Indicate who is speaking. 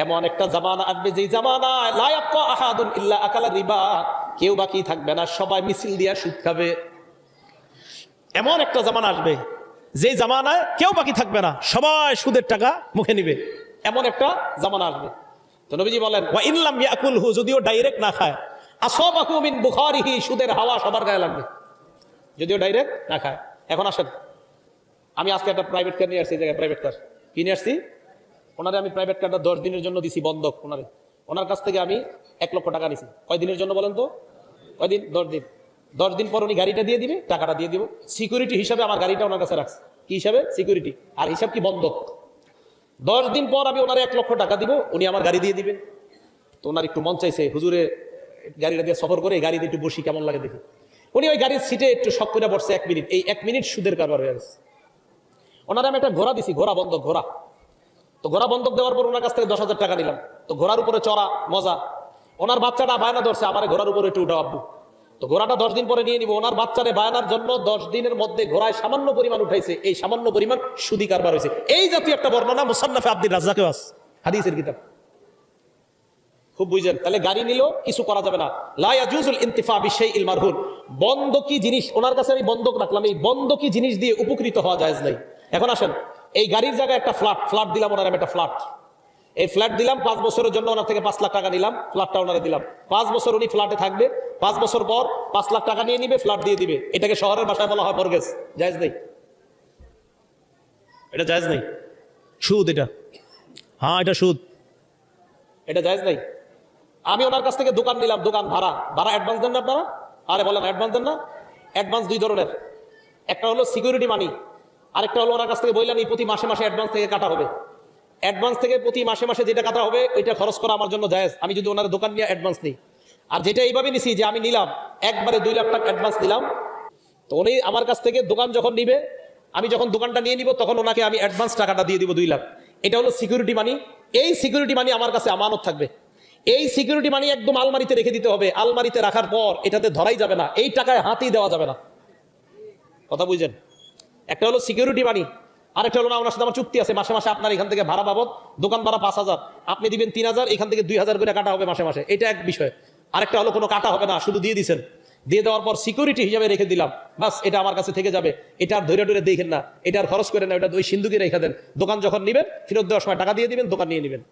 Speaker 1: এমন একটা জামানা আসবে যেই জামানায় লা ইয়াবকা আহাদুন ইল্লা আকালা রিবা, কেউ বাকি থাকবে না, সবাই মিছিল দিয়া সুদ খাবে। এমন একটা জামানা আসবে যেই জামানায় কেউ বাকি থাকবে না, সবাই সুদের টাকা মুখে নিবে। এমন একটা জামানা আসবে। তো নবীজি বলেন ওয়া ইন লাম ইয়াকুলহু, যদিও ডাইরেক্ট না খায়, আসাবাহু মিন বুখারিহি, সুদের হাওয়া সবার গায়ে লাগবে, যদিও ডাইরেক্ট না খায়। এখন আসেন, আমি আজকে একটা প্রাইভেট কার নিয়ে আসছি, এই জায়গায় প্রাইভেট কার কিনে আসছি। ওনারে আমি প্রাইভেট কারটা 10 দিনের জন্য দিছি বন্ধক। ওনার কাছ থেকে আমি 1 লক্ষ টাকা নিছি। কয় দিনের জন্য বলেন তো? কয়দিন? 10 দিন। 10 দিন পর উনি গাড়িটা দিয়ে দিবে, টাকাটা দিয়ে দিব। সিকিউরিটি হিসাবে আমার গাড়িটা ওনার কাছে রাখছে। কি হিসাবে? সিকিউরিটি। আর হিসাব কি? বন্ধক। 10 দিন পর আমি ওনারে 1 লক্ষ টাকা দিব, উনি আমার গাড়ি দিয়ে দিবেন। তো ওনার একটু মন চাইছে হুজুরে গাড়িটা দিয়ে সফর করে গাড়িতে একটু বসি, কেমন লাগে দেখি। উনি ওই গাড়ির সিটে একটু শখ করে বসছে 1 মিনিট। এই 1 মিনিট সুদের কারবার হয়ে গেছে। ওনারে আমি একটা ঘোড়া দিছি, ঘোড়া বন্ধক, ঘোড়া। তো ঘোড়া বন্ধক দেওয়ার পর ওনার কাছ থেকে 10,000 টাকা নিলাম। তো ঘোড়ার উপরে চড়া মজা। ওনার বাচ্চাটা বায়না ধরছে আমার ঘোড়ার উপরে একটু উঠাও আব্বু। তো ঘোড়াটা 10 দিন পরে নিয়ে নিব। ওনার বাচ্চারে বায়নার জন্য 10 দিনের মধ্যে ঘোড়ায় সামান্য পরিমাণ উঠাইছে। এই সামান্য পরিমাণ সুদি কারবার হয়েছে। এই জাতীয় একটা বর্ণনা মুসান্নাফে আব্দুর রাজ্জাকে আছে, হাদিসের কিতাব। খুব বুঝেন। তাহলে গাড়ি নিল, কিছু করা যাবে না। লা ইয়াজুজুল ইনতিফা বিশাইইল মারহুন, বন্ধকি জিনিস ওনার কাছে আমি বন্ধক রাখলাম, এই বন্ধকি জিনিস দিয়ে উপকৃত হওয়া জায়েজ নাই। এখন আসেন, এই গাড়ির জায়গায় একটা ফ্ল্যাট দিলাম ওনার, আমি একটা ফ্ল্যাট। এই ফ্ল্যাট দিলাম 5 বছরের জন্য, ওনার থেকে 5 লাখ টাকা নিলাম, ফ্ল্যাটটা ওনারে দিলাম। 5 বছর উনি ফ্ল্যাটে থাকবে, 5 বছর পর 5 লাখ টাকা নিয়ে নিবে, ফ্ল্যাট দিয়ে দিবে। এটাকে শহরের ভাষায় বলা হয় মর্গেজ। জায়েজ নেই, এটা জায়েজ নেই। সুদ এটা, হ্যাঁ এটা সুদ, এটা জায়েজ নেই। আমি ওনার কাছ থেকে দোকান নিলাম, দোকান ভাড়া অ্যাডভান্স দেন না আপনারা? আরে বলেন অ্যাডভান্স দেন না? অ্যাডভান্স 2 ধরনের, একটা হলো সিকিউরিটি মানি, আরেকটা হলো ওনার কাছ থেকে বললেন এই প্রতি মাসে মাসে অ্যাডভান্স থেকে কাটা হবে। অ্যাডভান্স থেকে প্রতি মাসে মাসে যেটা কাটা হবে ওইটা খরচ করা আমার জন্য জায়েজ, আমি যদি ওনার দোকান নিয়ে অ্যাডভান্স নিই। আর যেটা এইভাবে নিছি যে আমি নিলাম একবারে 2 লাখ টাকা অ্যাডভান্স নিলাম, তো উনি আমার কাছ থেকে দোকান যখন নিবে, আমি যখন দোকানটা নিয়ে নিব তখন ওনাকে আমি অ্যাডভান্স টাকাটা দিয়ে দিব 2 লাখ। এটা হলো সিকিউরিটি মানি। এই সিকিউরিটি মানি আমার কাছে আমানত থাকবে। এই সিকিউরিটি মানি একদম আলমারিতে রেখে দিতে হবে। আলমারিতে রাখার পর এটাতে ধরাই যাবে না, এই টাকায় হাতই দেওয়া যাবে না। কথা বুঝছেন? একটা হলো সিকিউরিটি মানি, আরেকটা হলো না ওনার সাথে আমার চুক্তি আছে, মাসে মাসে আপনার এখান থেকে ভাড়া বাবদ, দোকান ভাড়া 5,000, আপনি দিবেন 3,000, এখান থেকে 2,000 করে কাটা হবে মাসে মাসে। এটা এক বিষয়। আরেকটা হলো কোনো কাটা হবে না, শুধু দিয়ে দিচ্ছেন, দিয়ে দেওয়ার পর সিকিউরিটি হিসাবে রেখে দিলাম, বাস এটা আমার কাছে থেকে যাবে। এটা আর ধরে ধরে দেখেন না, এটা আর খরচ করে না, এটা ওই সিন্ধুকে রেখে দেন। দোকান যখন নিবেন ফেরত দেওয়ার সময় টাকা দিয়ে দিবেন, দোকান নিয়ে নেবেন।